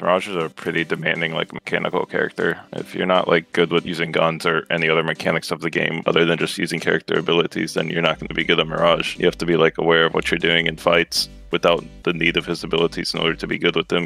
Mirage is a pretty demanding, like, mechanical character. If you're not, like, good with using guns or any other mechanics of the game other than just using character abilities, then you're not going to be good at Mirage. You have to be, like, aware of what you're doing in fights without the need of his abilities in order to be good with them.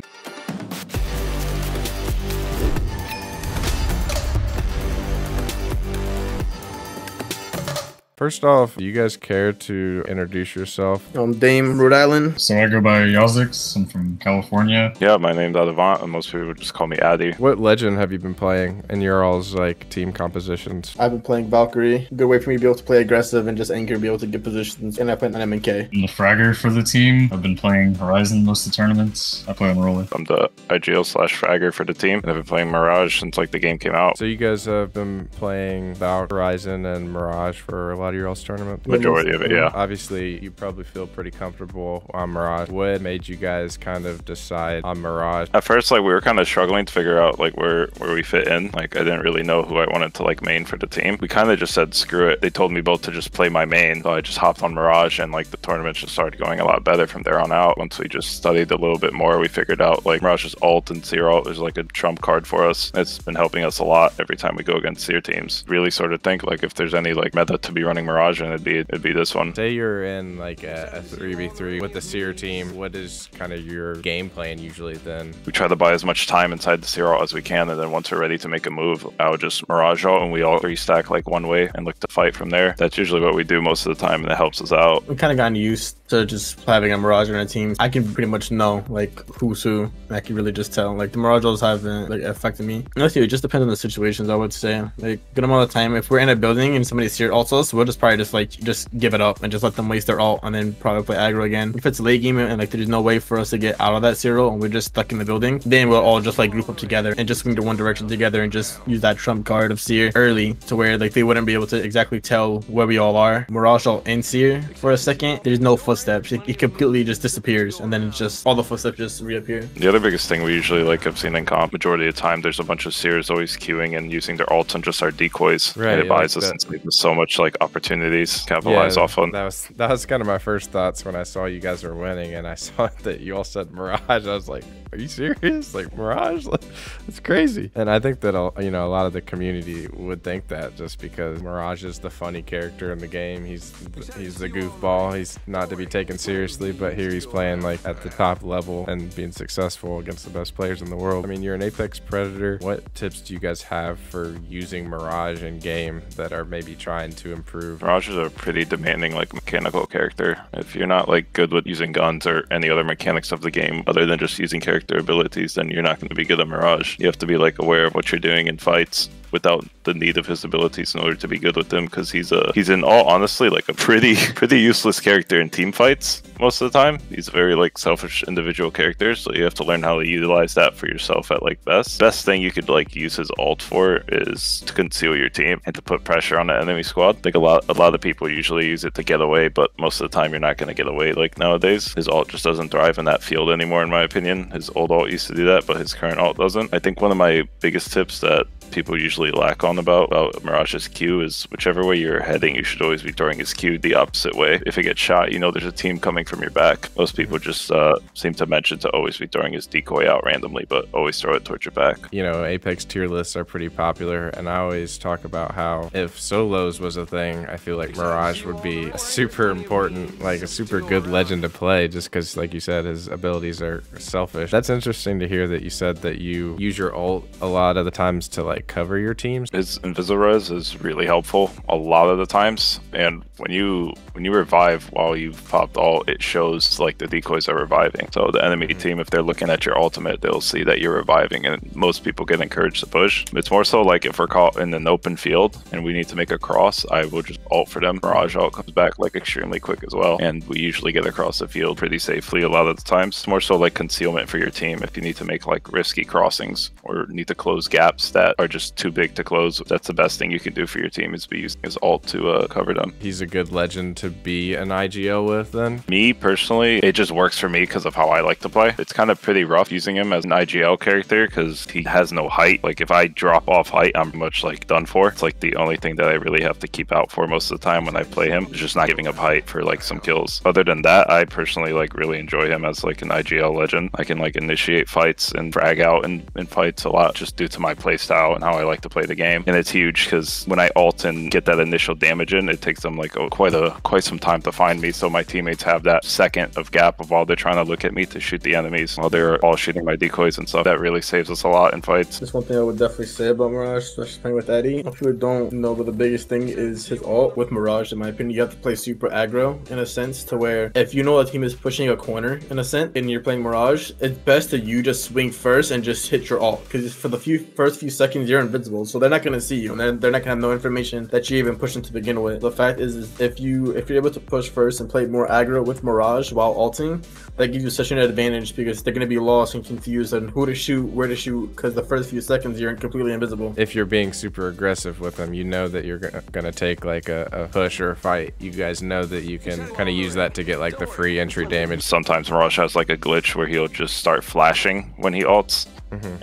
First off, do you guys care to introduce yourself? I'm Dame, Rhode Island. So I go by Yazix. I'm from California. Yeah, my name's Adavant, and most people would just call me Addy. What legend have you been playing in your all's like team compositions? I've been playing Valkyrie. Good way for me to be able to play aggressive and just anchor and be able to get positions. And I play an MNK. I'm the fragger for the team. I've been playing Horizon most of the tournaments. I play on the roller. I'm the IGL/fragger for the team, and I've been playing Mirage since like the game came out. So you guys have been playing Horizon and Mirage for a lot of your all's tournament? Majority of it, yeah. Obviously, you probably feel pretty comfortable on Mirage. What made you guys kind of decide on Mirage? At first, like, we were kind of struggling to figure out like where we fit in. Like, I didn't really know who I wanted to like main for the team. We kind of just said screw it. They told me both to just play my main, so I just hopped on Mirage, and like the tournaments just started going a lot better from there on out. Once we just studied a little bit more, we figured out like Mirage's ult and Seer ult is like a trump card for us. It's been helping us a lot every time we go against Seer teams. Really sort of think like if there's any like meta to be running Mirage, and it'd be this one. Say you're in like a 3v3 with the Seer team. What is kind of your game plan usually then? We try to buy as much time inside the Seer ult as we can, and then once we're ready to make a move, I would just Mirage ult, and we all restack like one way and look to fight from there. That's usually what we do most of the time, and it helps us out. We've kind of gotten used to just having a Mirage in our team. I can pretty much know like who's who, and I can really just tell. Like the Mirage ults haven't like affected me. Honestly, it just depends on the situations. I would say like good amount of time. If we're in a building and somebody Seer ults us, we'll just probably just give it up and just let them waste their ult, and then probably play aggro again. If it's late game and like there's no way for us to get out of that Seer ult and we're just stuck in the building, then we'll all just like group up together and just swing to one direction together and just use that trump card of Seer early to where like they wouldn't be able to exactly tell where we all are. Mirage ult and Seer for a second, there's no footsteps. It completely just disappears, and then it's just all the footsteps just reappear. The other biggest thing we usually like have seen in comp, majority of the time, there's a bunch of Seers always queuing and using their ults on just our decoys. Right, and it buys like us and saves us so much like opportunities to capitalize off on. That was kind of my first thoughts when I saw you guys were winning, and I saw that you all said Mirage. I was like, are you serious? Like Mirage? Like, it's crazy. And I think that a lot of the community would think that just because Mirage is the funny character in the game. He's the goofball. He's not to be taken seriously, but here he's playing like at the top level and being successful against the best players in the world. I mean, you're an Apex Predator. What tips do you guys have for using Mirage in game that are maybe trying to improve? Mirage is a pretty demanding like mechanical character. If you're not like good with using guns or any other mechanics of the game other than just using character abilities, then you're not going to be good at Mirage. You have to be like aware of what you're doing in fights without the need of his abilities in order to be good with him, because he's in all honesty like a pretty useless character in team fights most of the time. He's a very like selfish individual character, so you have to learn how to utilize that for yourself at like best thing you could like use his ult for is to conceal your team and to put pressure on the enemy squad. Like a lot of people usually use it to get away, but most of the time you're not going to get away. Like nowadays his ult just doesn't thrive in that field anymore, in my opinion. His old ult used to do that, but his current ult doesn't. I think one of my biggest tips that people usually lack on about Mirage's Q is whichever way you're heading, you should always be throwing his Q the opposite way. If it gets shot, you know there's a team coming from your back. Most people just seem to mention to always be throwing his decoy out randomly, but always throw it towards your back. You know, Apex tier lists are pretty popular, and I always talk about how if solos was a thing, I feel like Mirage would be a super important, like a super good legend to play, just because, like you said, his abilities are selfish. That's interesting to hear that you said that you use your ult a lot of the times to like cover your teams. His Invis-res is really helpful a lot of the times, and when you revive while you've popped ult, it shows like the decoys are reviving. So the enemy team, if they're looking at your ultimate, they'll see that you're reviving, and most people get encouraged to push. It's more so like if we're caught in an open field and we need to make a cross, I will just ult for them. Mirage ult comes back like extremely quick as well, and we usually get across the field pretty safely a lot of the times. It's more so like concealment for your team if you need to make like risky crossings or need to close gaps that are just too big to close, that's the best thing you can do for your team is be using his ult to cover them. He's a good legend to be an IGL with then? Me personally, it just works for me because of how I like to play. It's kind of pretty rough using him as an IGL character because he has no height. Like if I drop off height, I'm much like done for. It's like the only thing that I really have to keep out for most of the time when I play him is just not giving up height for like some kills. Other than that, I personally like really enjoy him as like an IGL legend. I can like initiate fights and frag out in fights a lot just due to my play style and how I like to play the game. And it's huge because when I ult and get that initial damage in, it takes them like quite some time to find me. So my teammates have that second of gap of while they're trying to look at me to shoot the enemies while they're all shooting my decoys and stuff. That really saves us a lot in fights. That's one thing I would definitely say about Mirage, especially playing with Eddie. If you don't know, but the biggest thing is his ult with Mirage. In my opinion, you have to play super aggro in a sense to where if you know a team is pushing a corner in a sense and you're playing Mirage, it's best that you just swing first and just hit your ult because for the first few seconds you're invincible, so they're not gonna see you and they're not gonna have no information that you're even pushing to begin with. The fact is if you're able to push first and play more aggro with Mirage while ulting, that gives you such an advantage because they're gonna be lost and confused on who to shoot, where to shoot, because the first few seconds you're completely invisible. If you're being super aggressive with them, you know that you're gonna take like a push or a fight. You guys know that you can kind of use that to get like the free entry damage. Sometimes Mirage has like a glitch where he'll just start flashing when he ults,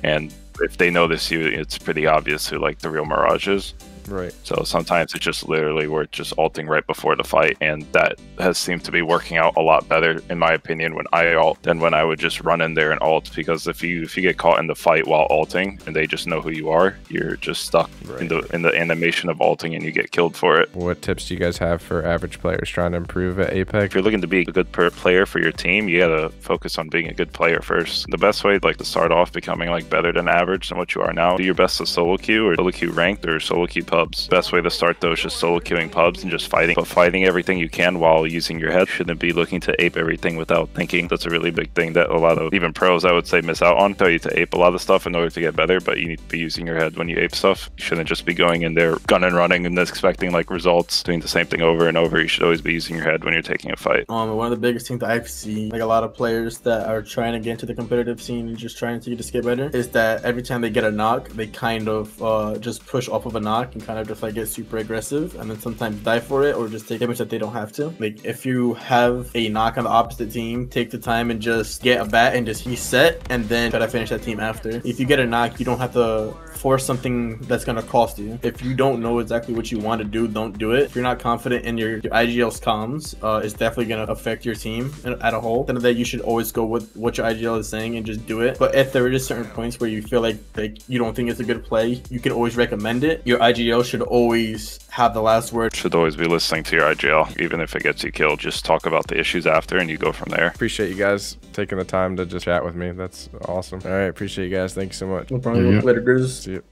and if they notice you, it's pretty obvious who like the real Mirage is. Right. So sometimes it's just literally we're just ulting right before the fight, and that has seemed to be working out a lot better in my opinion when I ult than when I would just run in there and ult, because if you get caught in the fight while ulting and they just know who you are, you're just stuck in the animation of ulting and you get killed for it. What tips do you guys have for average players trying to improve at Apex? If you're looking to be a good player for your team, you gotta focus on being a good player first. The best way like to start off becoming like better than average than what you are now, do your best to solo queue or solo queue ranked or solo queue pubs. Best way to start though is just solo queuing pubs and just fighting, but fighting everything you can while using your head. Shouldn't be looking to ape everything without thinking. That's a really big thing that a lot of even pros I would say miss out on. Tell you to ape a lot of stuff in order to get better, but you need to be using your head when you ape stuff. You shouldn't just be going in there gun and running and expecting like results, doing the same thing over and over. You should always be using your head when you're taking a fight. One of the biggest things that I've seen, like a lot of players that are trying to get into the competitive scene and just trying to just get better, is that every time they get a knock, they kind of just push off of a knock and kind of just like get super aggressive and then sometimes die for it or just take damage that they don't have to. Like if you have a knock on the opposite team, take the time and just get a bat and just reset and then try to finish that team after. If you get a knock, you don't have to force something that's going to cost you. If you don't know exactly what you want to do, don't do it. If you're not confident in your IGL's comms, it's definitely going to affect your team at a whole. Then that you should always go with what your IGL is saying and just do it. But if there are just certain points where you feel like you don't think it's a good play, you can always recommend it. Your IGL should always have the last word. Should always be listening to your IGL. Even if it gets you killed, just talk about the issues after and you go from there. Appreciate you guys taking the time to just chat with me. That's awesome. All right, appreciate you guys. Thank you so much. No problem. Later, Grizz. See you.